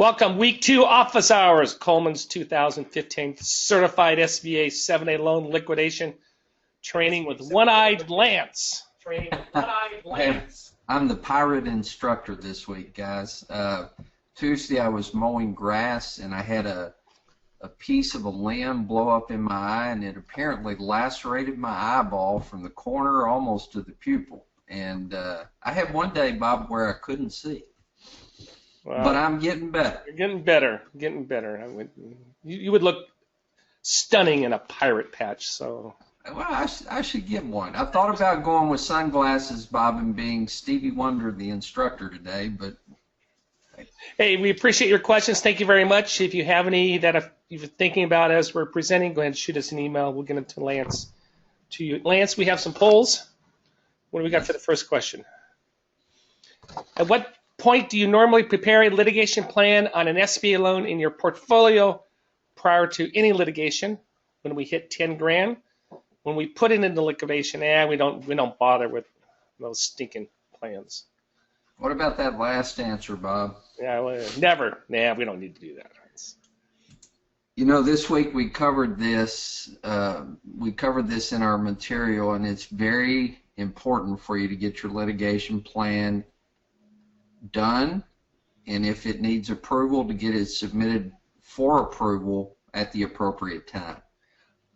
Welcome, week 2 office hours, Coleman's 2015 certified SBA 7A loan liquidation training with one-eyed Lance. I'm the pirate instructor this week, guys. Tuesday I was mowing grass and I had a piece of a limb blow up in my eye, and it apparently lacerated my eyeball from the corner almost to the pupil. And I had one day, Bob, where I couldn't see. Well, but I'm getting better. You're getting better. Getting better. You would look stunning in a pirate patch. So. Well, I should get one. I thought about going with sunglasses, Bob, and being Stevie Wonder, the instructor today, but. Hey, we appreciate your questions. Thank you very much. If you have any that you're thinking about as we're presenting, go ahead and shoot us an email. We'll get them to Lance. To you, Lance, we have some polls. What do we got for the first question? At what point do you normally prepare a litigation plan on an SBA loan in your portfolio prior to any litigation? When we hit 10 grand, when we put it into liquidation, we don't bother with those stinking plans. What about that last answer, Bob? Yeah, well, never. We don't need to do that. You know, this week we covered this. We covered this in our material, and it's very important for you to get your litigation plan done, and if it needs approval, to get it submitted for approval at the appropriate time.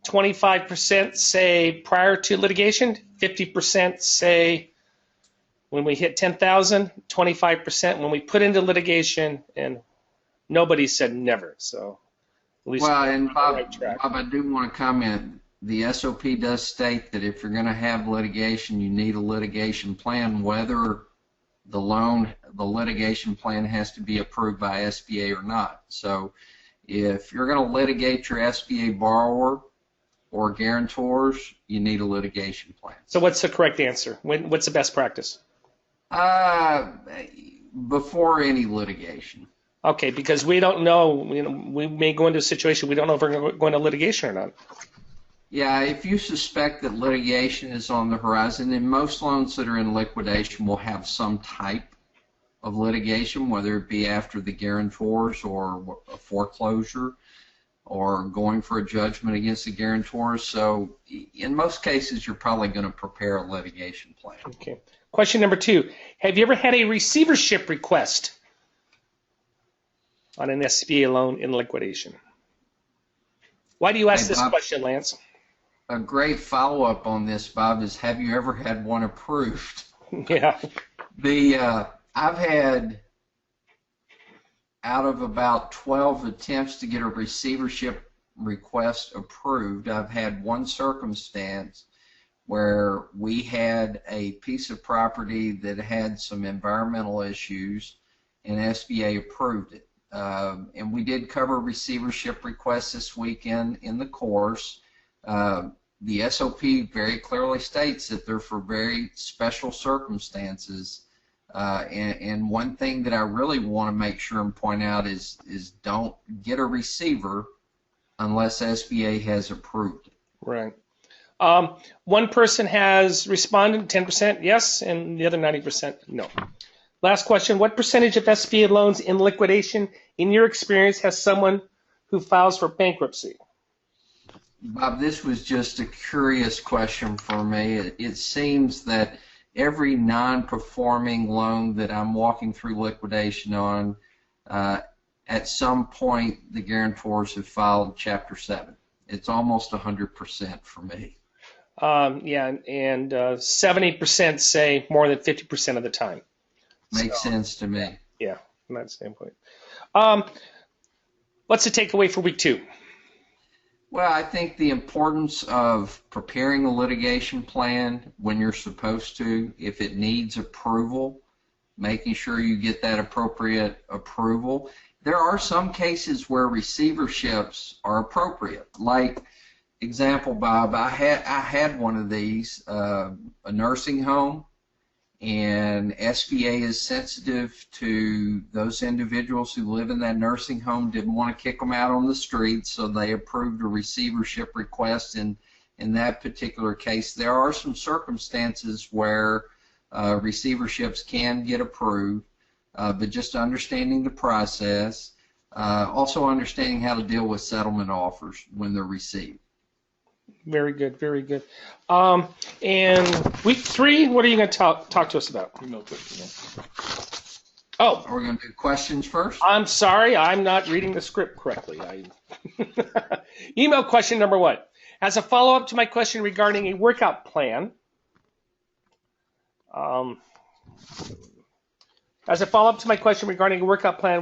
25% say prior to litigation, 50% say when we hit 10,000, 25% when we put into litigation, and nobody said never. So at least well, and Bob, I do want to comment. The SOP does state that if you're going to have litigation, you need a litigation plan, whether the litigation plan has to be approved by SBA or not. So if you're going to litigate your SBA borrower or guarantors, you need a litigation plan. So what's the correct answer? What's the best practice? Before any litigation. Okay, because we don't know, we may go into a situation we don't know if we're going to litigation or not. Yeah, if you suspect that litigation is on the horizon, and most loans that are in liquidation will have some type of litigation, whether it be after the guarantors or a foreclosure or going for a judgment against the guarantors. So in most cases, you're probably going to prepare a litigation plan. Okay. Question number 2. Have you ever had a receivership request on an SBA loan in liquidation? Why do you ask this question, Lance? A great follow-up on this, Bob, is have you ever had one approved? Yeah. I've had, out of about 12 attempts to get a receivership request approved, I've had one circumstance where we had a piece of property that had some environmental issues, and SBA approved it. And we did cover receivership requests this weekend in the course. The SOP very clearly states that they're for very special circumstances. And one thing that I really want to make sure and point out is don't get a receiver unless SBA has approved it. Right. One person has responded, 10% yes, and the other 90% no. Last question, what percentage of SBA loans in liquidation, in your experience, has someone who files for bankruptcy? Bob, this was just a curious question for me. It seems that every non-performing loan that I'm walking through liquidation on, at some point the guarantors have filed Chapter 7. It's almost 100% for me. Yeah, and 70% say more than 50% of the time. Makes sense to me. Yeah, from that standpoint. What's the takeaway for week 2? Well, I think the importance of preparing a litigation plan when you're supposed to, if it needs approval, making sure you get that appropriate approval. There are some cases where receiverships are appropriate. Like, example, Bob, I had one of these, a nursing home, and SBA is sensitive to those individuals who live in that nursing home, didn't want to kick them out on the street, so they approved a receivership request in that particular case. There are some circumstances where receiverships can get approved, but just understanding the process. Also understanding how to deal with settlement offers when they're received. Very good, very good. And week 3, what are you going to talk to us about? Oh, Are we going to do questions first? I'm sorry, I'm not reading the script correctly. Email question number 1. As a follow-up to my question regarding a workout plan,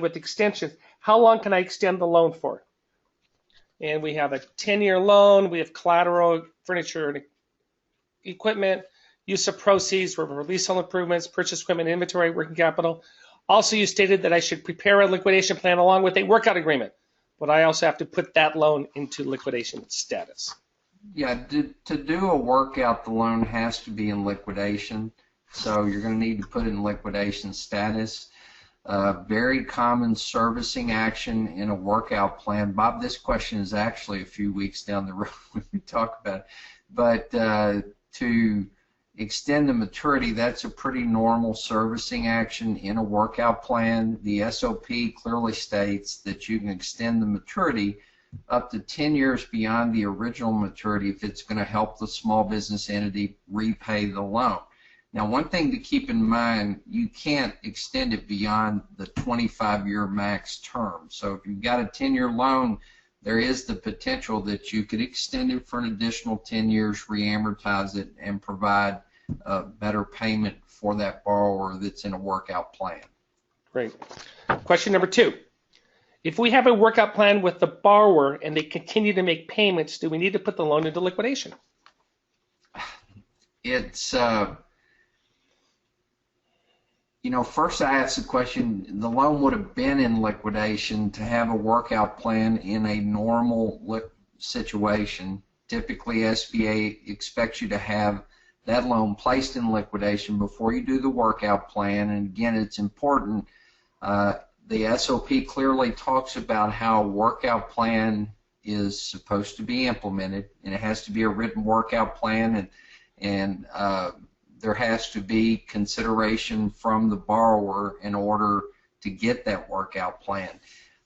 with extensions, how long can I extend the loan for? And we have a 10-year loan. We have collateral, furniture, and equipment, use of proceeds, leasehold improvements, purchase equipment, inventory, working capital. Also, you stated that I should prepare a liquidation plan along with a workout agreement, but I also have to put that loan into liquidation status. Yeah, to do a workout, the loan has to be in liquidation, so you're going to need to put it in liquidation status. Very common servicing action in a workout plan. Bob, this question is actually a few weeks down the road when we talk about it. But to extend the maturity, that's a pretty normal servicing action in a workout plan. The SOP clearly states that you can extend the maturity up to 10 years beyond the original maturity if it's going to help the small business entity repay the loan. Now, one thing to keep in mind, you can't extend it beyond the 25-year max term. So if you've got a 10-year loan, there is the potential that you could extend it for an additional 10 years, re-amortize it, and provide a better payment for that borrower that's in a workout plan. Great. Question number 2. If we have a workout plan with the borrower and they continue to make payments, do we need to put the loan into liquidation? It's... first I asked the question, the loan would have been in liquidation to have a workout plan in a normal situation. Typically, SBA expects you to have that loan placed in liquidation before you do the workout plan. And again, it's important. The SOP clearly talks about how a workout plan is supposed to be implemented, and it has to be a written workout plan, and there has to be consideration from the borrower in order to get that workout plan.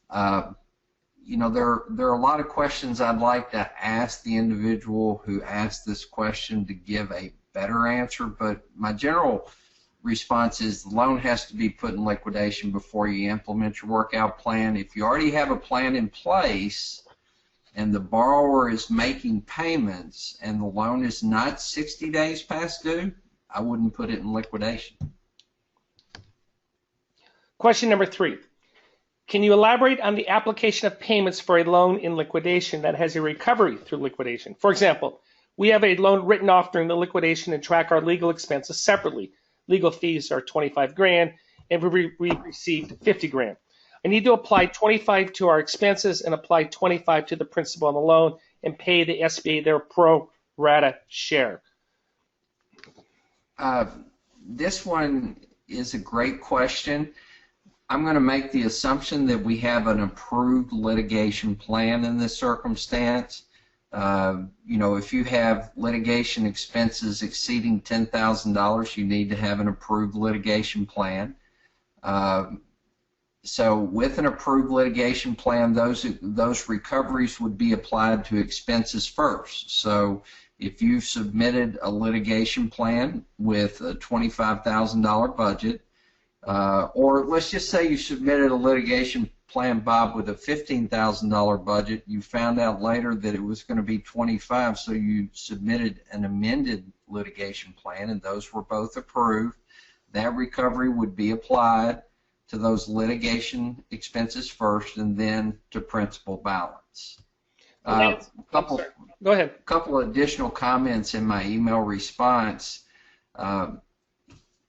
There are a lot of questions I'd like to ask the individual who asked this question to give a better answer, but my general response is the loan has to be put in liquidation before you implement your workout plan. If you already have a plan in place and the borrower is making payments and the loan is not 60 days past due, I wouldn't put it in liquidation. Question number 3. Can you elaborate on the application of payments for a loan in liquidation that has a recovery through liquidation? For example, we have a loan written off during the liquidation and track our legal expenses separately. Legal fees are $25,000 and we received $50,000. I need to apply $25,000 to our expenses and apply $25,000 to the principal on the loan and pay the SBA their pro rata share. This one is a great question. I'm going to make the assumption that we have an approved litigation plan in this circumstance. If you have litigation expenses exceeding $10,000, you need to have an approved litigation plan. So with an approved litigation plan, those recoveries would be applied to expenses first. So if you submitted a litigation plan with a $25,000 budget, or let's just say you submitted a litigation plan, Bob, with a $15,000 budget, you found out later that it was going to be $25,000, so you submitted an amended litigation plan, and those were both approved. That recovery would be applied to those litigation expenses first and then to principal balance. Go ahead. A couple additional comments in my email response.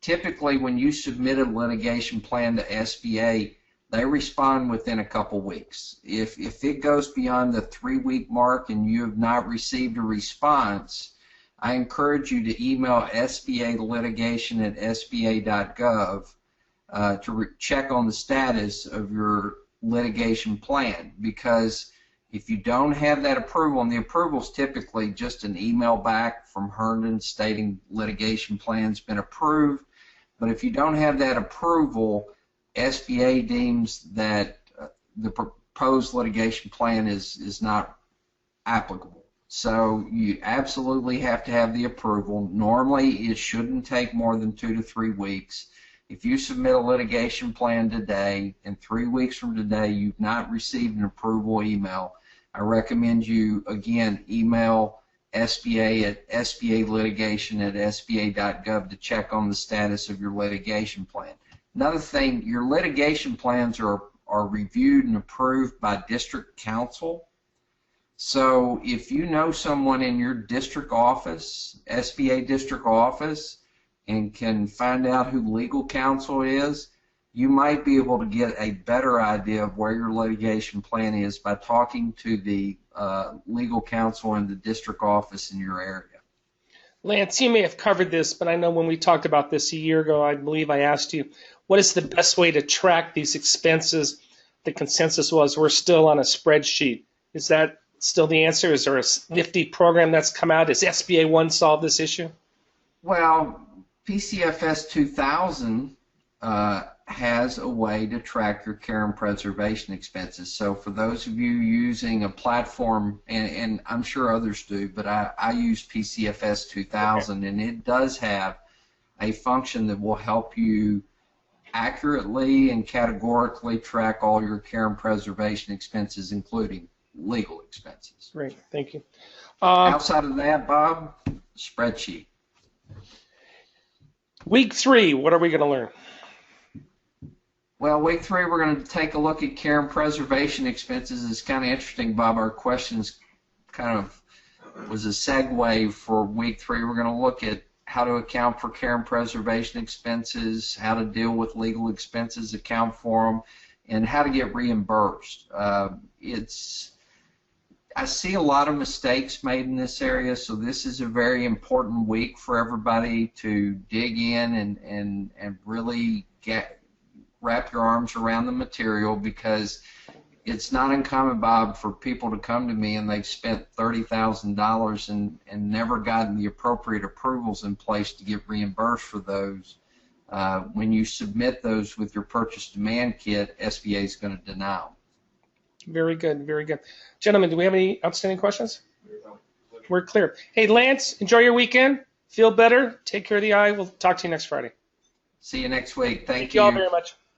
Typically, when you submit a litigation plan to SBA, they respond within a couple weeks. If it goes beyond the 3-week mark and you have not received a response, I encourage you to email sbalitigation@sba.gov to check on the status of your litigation plan, because if you don't have that approval, and the approval is typically just an email back from Herndon stating litigation plan's been approved, but if you don't have that approval, SBA deems that the proposed litigation plan is not applicable. So you absolutely have to have the approval. Normally, it shouldn't take more than 2 to 3 weeks. If you submit a litigation plan today and 3 weeks from today you've not received an approval email, I recommend you, again, email SBA at sbalitigation@sba.gov to check on the status of your litigation plan. Another thing, your litigation plans are reviewed and approved by district counsel. So if you know someone in your district office, SBA district office, and can find out who legal counsel is, you might be able to get a better idea of where your litigation plan is by talking to the legal counsel in the district office in your area. Lance, you may have covered this, but I know when we talked about this a year ago, I believe I asked you, what is the best way to track these expenses? The consensus was we're still on a spreadsheet. Is that still the answer? Is there a nifty program that's come out? Has SBA 1 solved this issue? Well, PCFS 2000 has a way to track your care and preservation expenses. So for those of you using a platform, and I'm sure others do, but I use PCFS 2000, and it does have a function that will help you accurately and categorically track all your care and preservation expenses, including legal expenses. Great, thank you. Outside of that, Bob, spreadsheet. Week 3, what are we going to learn? Well, week 3, we're going to take a look at care and preservation expenses. It's kind of interesting, Bob. Our questions kind of was a segue for week 3. We're going to look at how to account for care and preservation expenses, how to deal with legal expenses, account for them, and how to get reimbursed. I see a lot of mistakes made in this area, so this is a very important week for everybody to dig in and really wrap your arms around the material, because it's not uncommon, Bob, for people to come to me and they've spent $30,000 and never gotten the appropriate approvals in place to get reimbursed for those. When you submit those with your purchase demand kit, SBA is going to deny them. Very good, very good. Gentlemen, do we have any outstanding questions? We're clear. Hey, Lance, enjoy your weekend. Feel better. Take care of the eye. We'll talk to you next Friday. See you next week. Thank you you all very much.